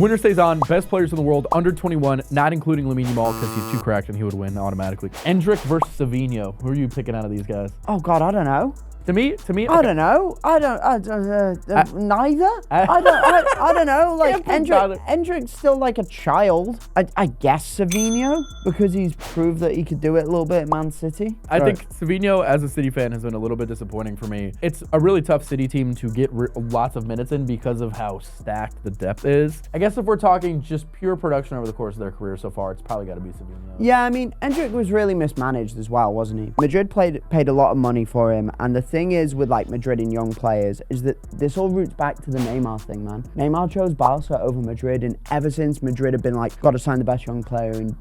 Winner stays on. Best players in the world under 21, not including Lamine Yamal because he's too correct and he would win automatically. Endrick versus Savinho. Who are you picking out of these guys? Oh God, I don't know. To me, I don't know. Neither. I don't know. Like Endrick's still like a child. I guess Savinho because he's proved that he could do it a little bit at Man City. I think Savinho, as a City fan, has been a little bit disappointing for me. It's a really tough City team to get lots of minutes in because of how stacked the depth is. I guess if we're talking just pure production over the course of their career so far, it's probably got to be Savinho. Yeah, I mean, Endrick was really mismanaged as well, wasn't he? Madrid paid a lot of money for him, and the thing is with like Madrid and young players is that this all roots back to the Neymar thing, man. Neymar chose Barca over Madrid, and ever since Madrid have been like, got to sign the best young player in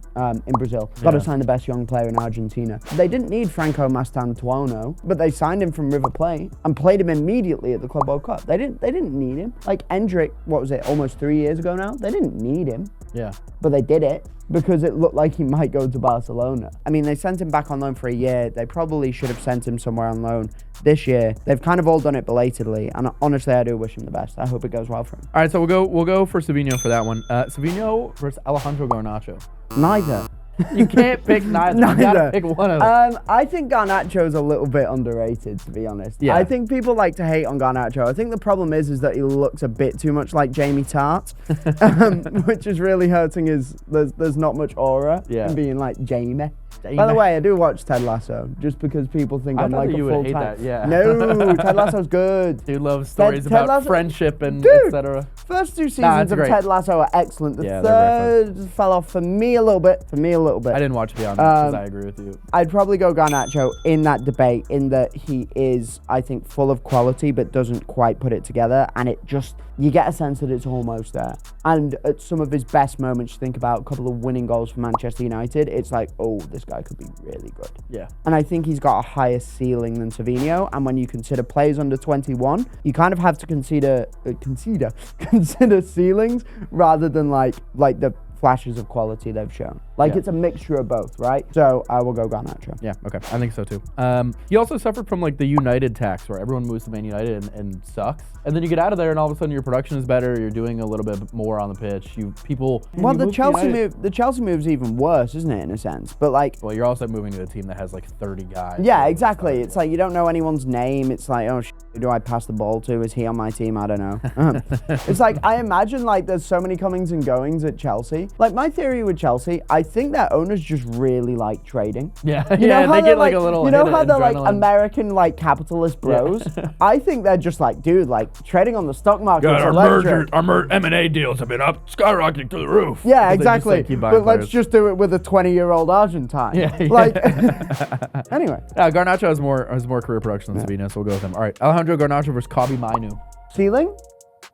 Brazil, got to sign the best young player in Argentina. They didn't need Franco Mastantuono, but they signed him from River Plate and played him immediately at the Club World Cup. They didn't need him. Like Endrick, what was it, almost 3 years ago now? They didn't need him. Yeah. But they did it because it looked like he might go to Barcelona. I mean, they sent him back on loan for a year. They probably should have sent him somewhere on loan this year. They've kind of all done it belatedly, and honestly, I do wish him the best. I hope it goes well for him. All right, so we'll go for Savinho for that one. Savinho versus Alejandro Garnacho. Neither. You can't pick neither. You gotta pick one of them. I think Garnacho's a little bit underrated, to be honest. Yeah. I think people like to hate on Garnacho. I think the problem is that he looks a bit too much like Jamie Tart, which is really hurting his. There's not much aura in being like Jamie. By the way, I do watch Ted Lasso just because people think I'm like a full-time. That, yeah. No, Ted Lasso's good. Dude loves stories about friendship and etc. First 2 seasons of Ted Lasso are excellent. The third fell off for me a little bit. I didn't watch Beyond because I agree with you. I'd probably go Garnacho in that debate in that he is, I think, full of quality but doesn't quite put it together, and it just, you get a sense that it's almost there. And at some of his best moments, you think about a couple of winning goals for Manchester United, it's like, oh, this guy could be really good. Yeah. And I think he's got a higher ceiling than Savinho, and when you consider players under 21, you kind of have to consider ceilings rather than like the flashes of quality they've shown. Like it's a mixture of both, right? So I will go Garnacho. Yeah, okay. I think so too. He also suffered from like the United tax where everyone moves to Man United and sucks. And then you get out of there and all of a sudden your production is better, you're doing a little bit more on the pitch. The Chelsea move's even worse, isn't it, in a sense? But like, well, you're also moving to a team that has like 30 guys. Yeah, exactly. It's like you don't know anyone's name. It's like, oh, who do I pass the ball to? Is he on my team? I don't know. It's like, I imagine like there's so many comings and goings at Chelsea. Like my theory with Chelsea, I think their owners just really like trading. Yeah, they get like a little. You know how they're like American like capitalist bros? Yeah. I think they're just like, dude, like trading on the stock market. Our M&A deals have been up, skyrocketing through the roof. Yeah, exactly. But let's just do it with a 20-year-old Argentine. Yeah. Like, anyway. Garnacho has more career production than Savinho, so we'll go with him. All right, Alejandro Garnacho versus Kobbie Mainoo. Ceiling?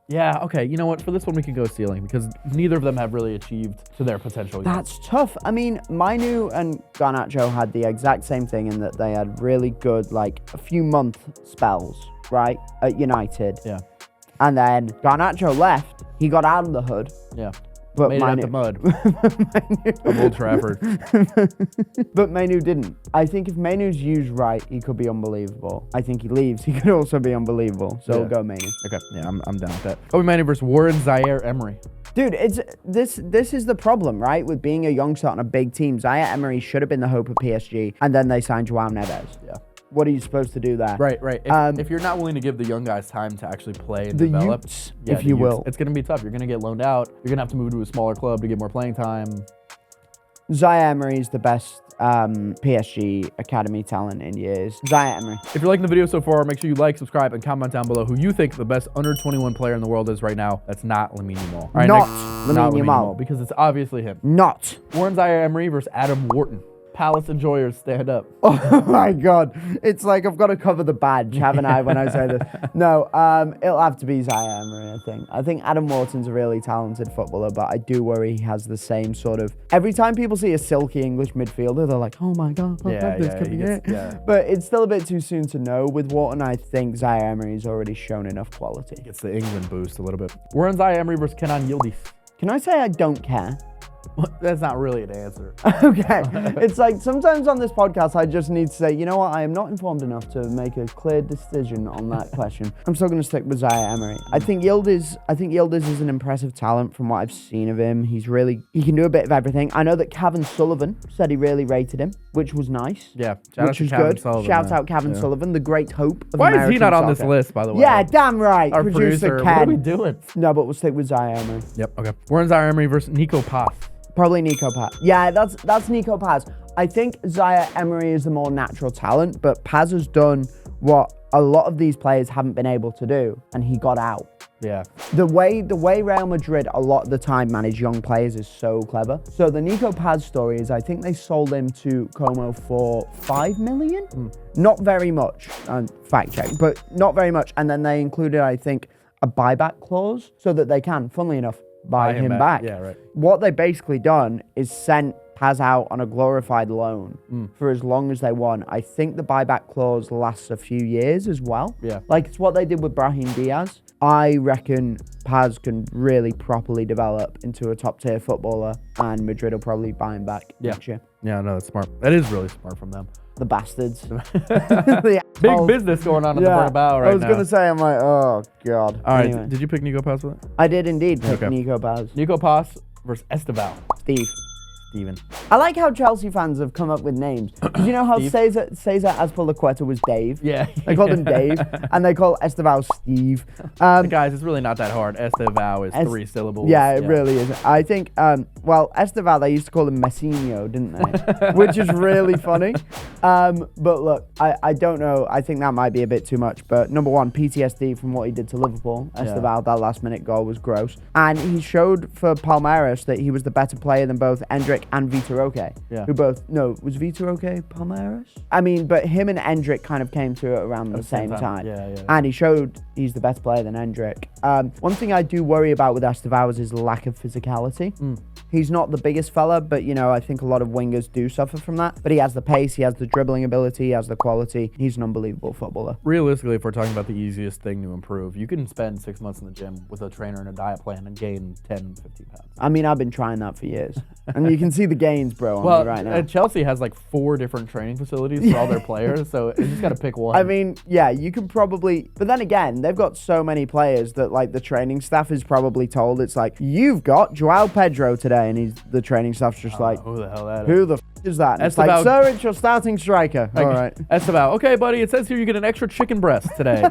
Yeah, okay. You know what? For this one, we can go ceiling because neither of them have really achieved to their potential yet. That's tough. I mean, Mainoo and Garnacho had the exact same thing in that they had really good, like, a few month spells, right, at United. Yeah. And then Garnacho left. He got out of the hood. Yeah. But made it out the mud of Old Trafford. But Mainoo didn't. I think if Mainoo's used right, he could be unbelievable. I think he leaves, he could also be unbelievable. So we'll go Mainoo. Okay, yeah, I'm down with that. Kobbie Mainoo versus Warren Zaire-Emery. Dude, it's this is the problem, right? With being a youngster on a big team. Zaire-Emery should have been the hope of PSG, and then they signed Joao Neves. Yeah. What are you supposed to do there? Right. If you're not willing to give the young guys time to actually play and develop, utes, if you will, it's going to be tough. You're going to get loaned out. You're going to have to move to a smaller club to get more playing time. Zaire-Emery is the best PSG academy talent in years. Zaire-Emery. If you're liking the video so far, make sure you like, subscribe, and comment down below who you think the best under 21 player in the world is right now. That's not Lamine Yamal. All right, not Lamine Yamal. Because it's obviously him. Not. Warren Zaire-Emery versus Adam Wharton. Palace enjoyers, stand up. Oh my God. It's like I've got to cover the badge, haven't I, when I say this? No, it'll have to be Zaire-Emery, I think. I think Adam Wharton's a really talented footballer, but I do worry he has the same sort of... Every time people see a silky English midfielder, they're like, oh my God, this could be it. Yeah. But it's still a bit too soon to know with Wharton. I think Zaire-Emery's already shown enough quality. Gets the England boost a little bit. Warren Zaire-Emery versus Kenan Yildiz. Can I say I don't care? That's not really an answer. Okay. It's like sometimes on this podcast, I just need to say, you know what? I am not informed enough to make a clear decision on that question. I'm still going to stick with Zaire Emery. I think Yildiz is an impressive talent from what I've seen of him. He can do a bit of everything. I know that Kevin Sullivan said he really rated him, which was nice. Yeah. Shout out to Kevin Sullivan. Shout out Kevin Sullivan, the great hope of Why American is he not on soccer. this list, by the way? Yeah, damn right. Our producer. Ken. What are we doing? No, but we'll stick with Zaire Emery. Yep. Okay. We're in Zaire Emery versus Nico Paz. Probably Nico Paz. Yeah, that's Nico Paz. I think Zaire Emery is the more natural talent, but Paz has done what a lot of these players haven't been able to do, and he got out. Yeah. The way Real Madrid a lot of the time manage young players is so clever. So the Nico Paz story is I think they sold him to Como for 5 million? Not very much, fact check, but not very much. And then they included, I think, a buyback clause so that they can, funnily enough, buy him back. Yeah, right. What they've basically done is sent Paz out on a glorified loan for as long as they want. I think the buyback clause lasts a few years as well. Yeah. Like it's what they did with Brahim Diaz. I reckon Paz can really properly develop into a top tier footballer and Madrid will probably buy him back next year. Yeah, no, that's smart. That is really smart from them. The bastards. Big business going on in the Bernabeu right now. I was going to say, I'm like, oh, God. All right, Anyway. Did you pick Nico Paz for that? I did indeed pick Nico Paz. Nico Paz versus Estevan. Steven. I like how Chelsea fans have come up with names. Did you know how Cesar Azpilicueta was Dave? Yeah. They called him Dave, and they call Estevan Steve. Guys, it's really not that hard. Estevan is 3 syllables. Yeah, it really is. I think, Estevan, they used to call him Messinho, didn't they? Which is really funny. But look, I don't know. I think that might be a bit too much. But number one, PTSD from what he did to Liverpool. Estevan, that last-minute goal was gross. And he showed for Palmeiras that he was the better player than both Endrick and Vitor Roque, who was Vitor Roque Palmeiras? I mean, but him and Endrick kind of came to it around the same time. Yeah. And he showed he's the best player than Endrick. One thing I do worry about with Estevan is his lack of physicality. He's not the biggest fella, but, I think a lot of wingers do suffer from that. But he has the pace, he has the dribbling ability, he has the quality. He's an unbelievable footballer. Realistically, if we're talking about the easiest thing to improve, you can spend 6 months in the gym with a trainer and a diet plan and gain 10, 15 pounds. I mean, I've been trying that for years. And you can see the gains, bro, on me right now. Chelsea has like 4 different training facilities for all their players, so you just got to pick one. I mean, yeah, you can probably... But then again, they've got so many players that, like, the training staff is probably told, it's like, you've got Joao Pedro today, and the training staff's just like... Who the hell that is? Who the is that? It's like, sir, it's your starting striker. All right. Esteban, okay, buddy, it says here you get an extra chicken breast today.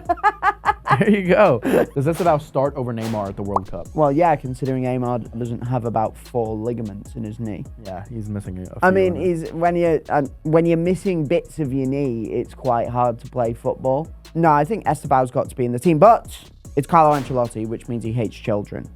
There you go. Does Esteban start over Neymar at the World Cup? Well, yeah, considering Neymar doesn't have about 4 ligaments in his knee. Yeah, he's missing a few. I mean, when you're missing bits of your knee, it's quite hard to play football. No, I think Esteban's got to be in the team, but it's Carlo Ancelotti, which means he hates children.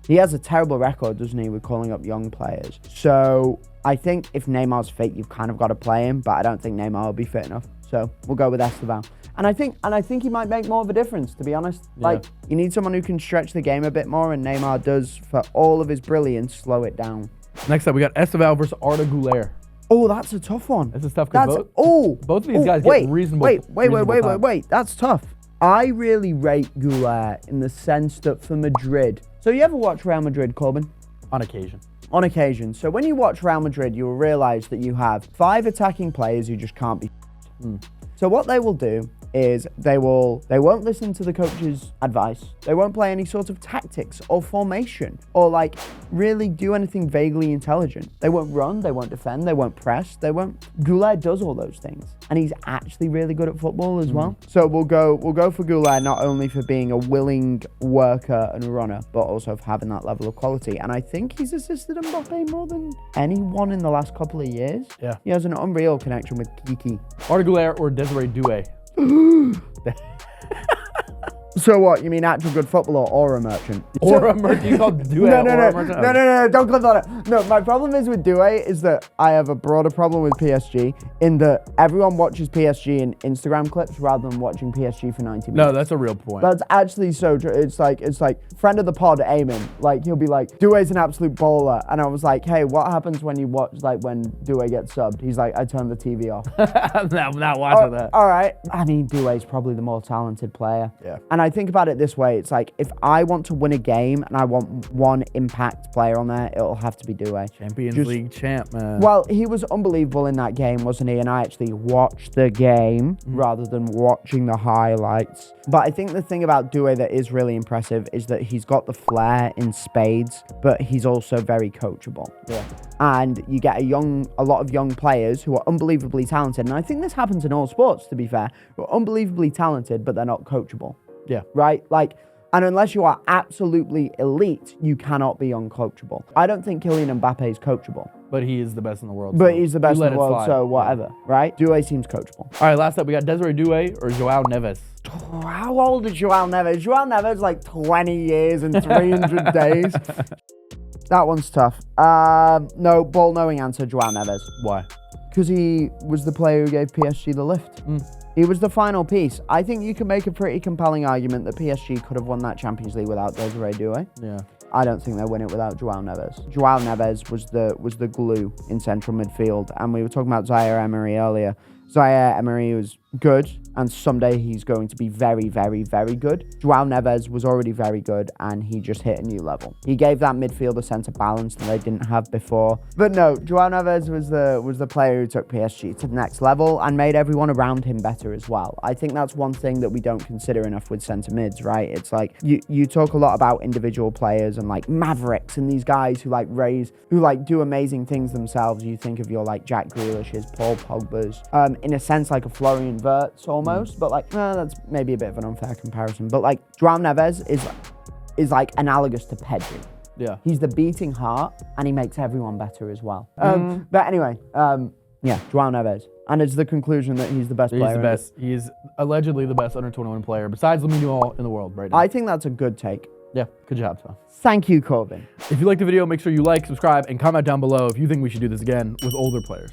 He has a terrible record, doesn't he, with calling up young players. So I think if Neymar's fit, you've kind of got to play him, but I don't think Neymar will be fit enough. So we'll go with Esteban. And I think he might make more of a difference, to be honest. Yeah. Like, you need someone who can stretch the game a bit more, and Neymar does, for all of his brilliance, slow it down. Next up, we got Estevan versus Arda Güler. Oh, that's a tough one. That's a tough one. Both of these guys get reasonable. Wait. That's tough. I really rate Güler in the sense that for Madrid. So you ever watch Real Madrid, Corbin? On occasion. On occasion. So when you watch Real Madrid, you will realize that you have 5 attacking players who just can't be. So what they will do is they won't listen to the coach's advice. They won't play any sort of tactics or formation or like really do anything vaguely intelligent. They won't run, they won't defend, they won't press, Güler does all those things. And he's actually really good at football as well. So we'll go for Güler not only for being a willing worker and runner, but also for having that level of quality. And I think he's assisted Mbappe more than anyone in the last couple of years. Yeah. He has an unreal connection with Kiki. Arda Güler or Désiré Doué? So what? You mean actual good footballer or a merchant? Or a merchant? You called Doué No, don't click on it. No, my problem is with Doué is that I have a broader problem with PSG in that everyone watches PSG in Instagram clips rather than watching PSG for 90 minutes. No, that's a real point. That's actually so true. It's like friend of the pod, Eamon. Like he'll be like, Doué's an absolute bowler, and I was like, hey, what happens when you watch when Doué gets subbed? He's like, I turn the TV off. I'm not watching that. All right. I mean, Doué's probably the more talented player. Yeah. And I think about it this way. It's like, if I want to win a game and I want one impact player on there, it'll have to be Doué. Champions League champ, man. Well, he was unbelievable in that game, wasn't he? And I actually watched the game rather than watching the highlights. But I think the thing about Doué that is really impressive is that he's got the flair in spades, but he's also very coachable. Yeah. And you get a lot of young players who are unbelievably talented. And I think this happens in all sports, to be fair, who are unbelievably talented, but they're not coachable. Yeah. Right? Like, and unless you are absolutely elite, you cannot be uncoachable. I don't think Kylian Mbappe is coachable. But he is the best in the world. But he's the best in the world, so whatever, right? Doué seems coachable. All right, last up, we got Désiré Doué or João Neves. How old is João Neves? João Neves like 20 years and 300 days. That one's tough. No, ball-knowing answer, João Neves. Why? Because he was the player who gave PSG the lift. He was the final piece. I think you can make a pretty compelling argument that PSG could have won that Champions League without Désiré Doué. Yeah. I don't think they'll win it without João Neves. João Neves was the glue in central midfield, and we were talking about Zaire Emery earlier. Zaire Emery was good, and someday he's going to be very, very, very good. João Neves was already very good, and he just hit a new level. He gave that midfield a sense of balance that they didn't have before. But no, João Neves was the player who took PSG to the next level and made everyone around him better as well. I think that's one thing that we don't consider enough with centre mids, right? It's like you talk a lot about individual players and like mavericks and these guys who do amazing things themselves. You think of your like Jack Grealish's, Paul Pogba's, in a sense like a Florian Wirtz almost, but like that's maybe a bit of an unfair comparison. But like João Neves is like analogous to Pedri. Yeah. He's the beating heart, and he makes everyone better as well. But anyway, yeah, João Neves. And it's the conclusion that he's the best player. He's the best. He's allegedly the best under-21 player besides Lamine Yamal in the world right now. I think that's a good take. Yeah, good job, Tom. Thank you, Corbin. If you liked the video, make sure you like, subscribe, and comment down below if you think we should do this again with older players.